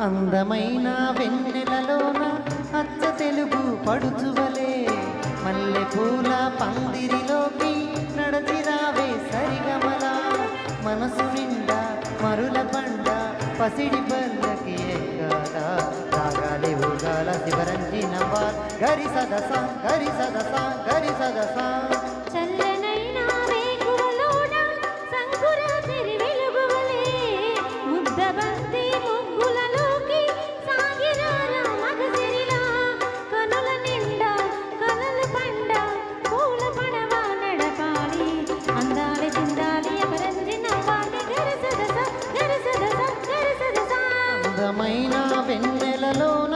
అందమైన వెన్నెలలోన అచ్చ తెలుగు పడుచువలే మల్లె పూల పందిరిలోకి నడచిరావే సరిగమల మనసు నిండా మరుల పండ పసిడి పల్లకి ఎక్కాల రాగాలి ఊగాల శివరంజి నవ్వాల్ గరి సదస గరి సదస గరి సదస చల్లనైన వేకువలోన సంకురాత్రి వెలుగువలే ముద్దబంతి ముగ్గులలోకి సాగిరారా మగసిరిలా కనుల నిండా కలలు పండ పూల పడవ నడపాలి అందాలి చిందాలి అపరంజి నవ్వాలి గరిసదస గరిసదస గరిసదస అందమైన వెన్నెలలోన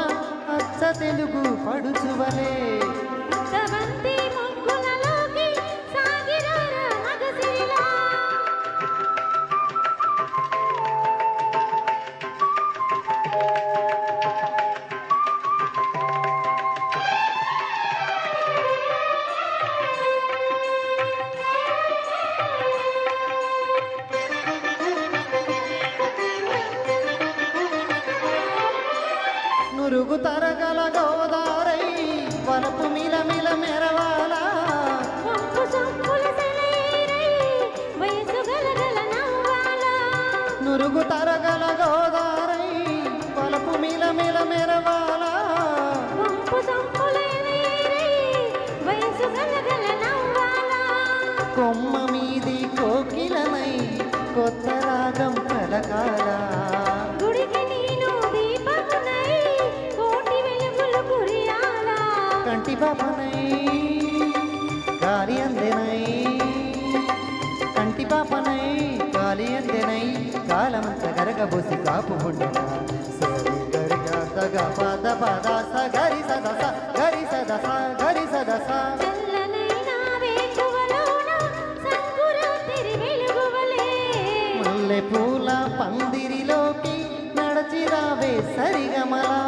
అచ్చ తెలుగు పడుచువలే ముద్దబంతి ముగ్గులలోకి సాగిరారా మగసిరిలా నురుగు తరగల గోదారై వలపు మిలమిల మెరవాలా వంపు సొంపుల సెలయేరై వయసు గలగల నవ్వాలా నురుగు తరగల గోదారై వలపు మిలమిల మెరవాలా వంపు సొంపుల ఎలేరై వయసు గలగల నవ్వాలా కొమ్మ మీది కోకిలనై కొత్త రాగం కలకాల గుడికి నేను దీపమునై కోటి వెలుగులు కురియాలా కంటి పాపనై గాలి అందెనై కంటి పాపనై గాలి అందెనై కాలమంత గరగబోసి కాపు ఉండెనా సరి గరిగా తగ పద పద స గరి సదస గరి సదస గరి సదస చల్లనైన వేకువలోన సంకురాత్రి వెలుగువలే మల్లె పూల పందిరిలోకి నడచిరావే సరిగమలా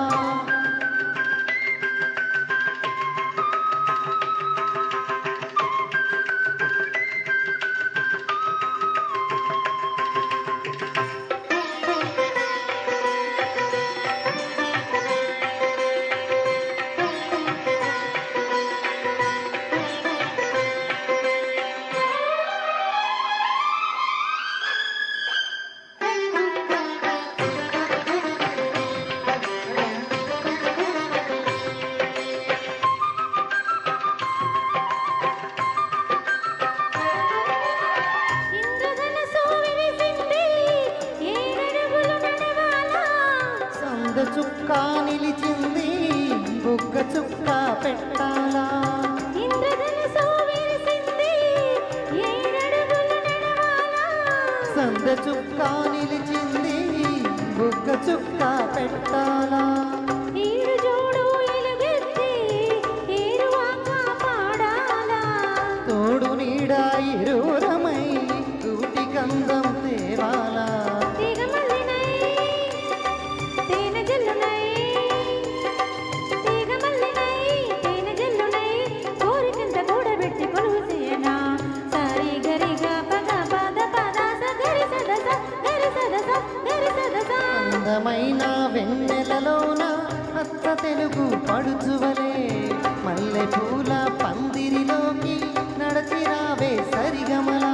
ఇంద్రధనుసు విరిసింది ఏడడుగులు నడవాలా సంద చుక్క నిలిచింది బుగ్గ చుక్క పెట్టాలా ఇంద్రధనుసు విరిసింది ఏడడుగులు నడవాలా సంద చుక్క నిలిచింది బుగ్గ చుక్క పెట్టాలా ఈడు జోడు ఎలుగెత్తి ఏరువాక పాడాలా తోడు నీడ ఇరువురమై కూటి గంధం తేవాలా తీగమల్లినై తేనె జల్లునై తీగమల్లినై తేనె జల్లునై కోరికంత కూడబెట్టి కొలువు చేయనా సరి గరిగా పద పద పద స గరి సదస గరి సదస గరి సదస అందమైన వెన్నెలలోన అచ్చ తెలుగు పడుచువలే మల్లె పూల పందిరిలోకి నడచిరావే సరిగమలా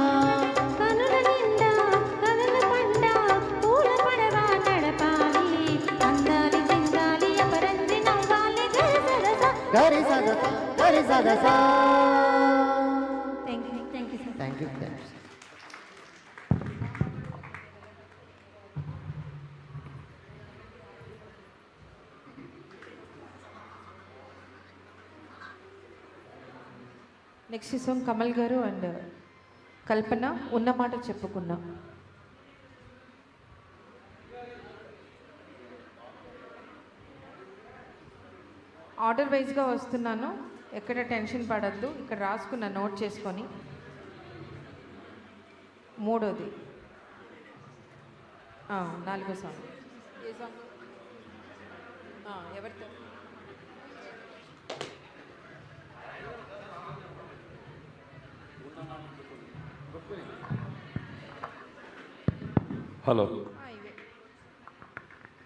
కనుల నిండా కనుల పండ పూల పడవ నడపాలి అందాలి చిందాలి అపరంజి నవ్వాలి గరి సదస గరి సదస గరి సదస thank you sir thank you thanks next song Kamal garu and కల్పన ఉన్నమాట చెప్పుకున్నా. ఆర్డర్ వైజ్గా వస్తున్నాను, ఎక్కడ టెన్షన్ పడద్దు. ఇక్కడ రాసుకున్న నోట్ చేసుకొని. మూడోది నాలుగో సాంగ్ ఏ సాంగ్ ఎవరితో హలో